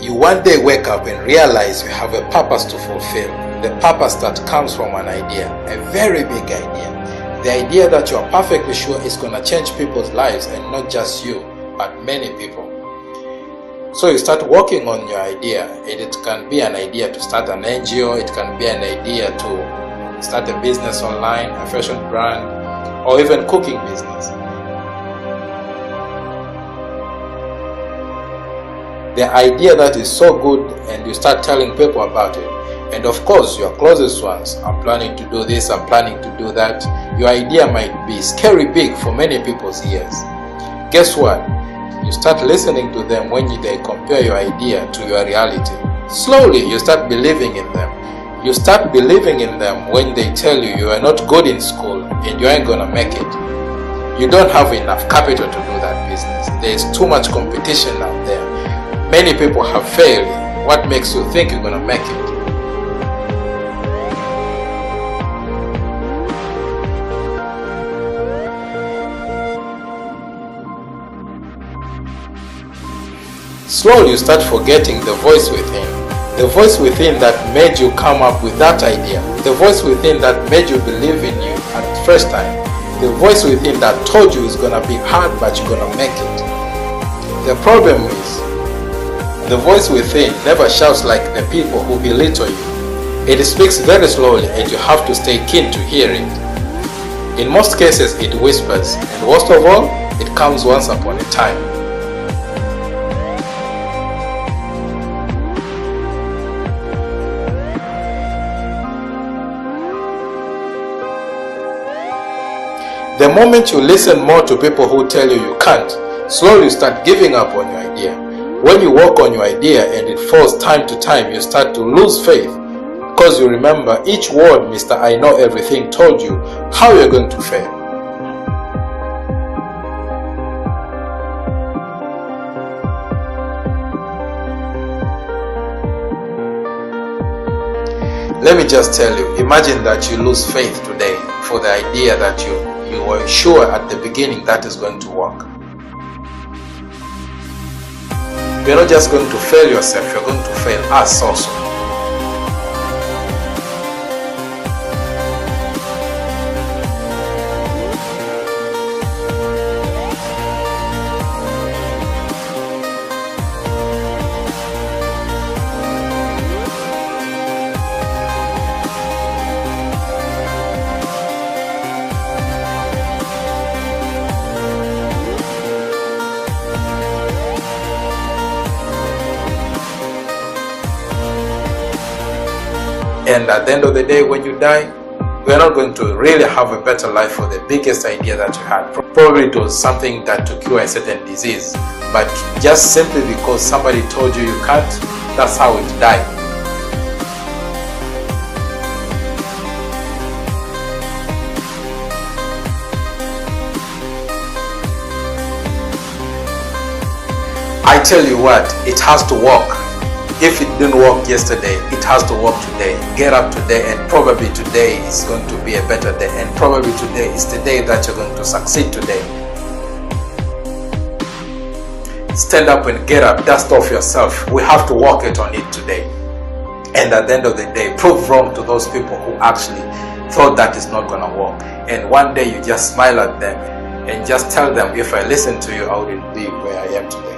You one day wake up and realize you have a purpose to fulfill. The purpose that comes from an idea, a very big idea. The idea that you are perfectly sure is going to change people's lives, and not just you, but many people. So you start working on your idea, and it can be an idea to start an NGO, it can be an idea to start a business online, a fashion brand, or even cooking business. The idea that is so good, and you start telling people about it. And of course, your closest ones, I'm planning to do this, I'm planning to do that. Your idea might be scary big for many people's ears. Guess what? You start listening to them when they compare your idea to your reality. Slowly, you start believing in them. You start believing in them when they tell you you are not good in school and you ain't gonna make it. You don't have enough capital to do that business. There is too much competition out there. Many people have failed. What makes you think you're gonna make it? Slowly you start forgetting the voice within. The voice within that made you come up with that idea. The voice within that made you believe in you at the first time. The voice within that told you it's gonna be hard, but you're gonna make it. The problem is, the voice within never shouts like the people who belittle you. It speaks very slowly, and you have to stay keen to hear it. In most cases it whispers, and worst of all, it comes once upon a time. The moment you listen more to people who tell you you can't, slowly you start giving up on your idea. When you work on your idea and it falls time to time, you start to lose faith, because you remember each word Mr. I Know Everything told you how you're going to fail. Let me just tell you, imagine that you lose faith today for the idea that you were sure at the beginning that is going to work. You're not just going to fail yourself, you're going to fail us also. And at the end of the day, when you die, you're not going to really have a better life for the biggest idea that you had. Probably it was something that to cure a certain disease, but just simply because somebody told you you can't, that's how it died. I tell you what, it has to work. If it didn't work yesterday, it has to work today. Get up today, and probably today is going to be a better day, and probably today is the day that you're going to succeed today. Stand up and get up, dust off yourself. We have to work it on it today. And at the end of the day, prove wrong to those people who actually thought that it's not gonna work. And one day you just smile at them and just tell them, if I listened to you, I wouldn't be where I am today.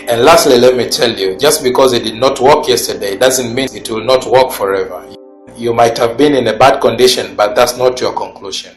And lastly, let me tell you, just because it did not work yesterday doesn't mean it will not work forever. You might have been in a bad condition, but that's not your conclusion.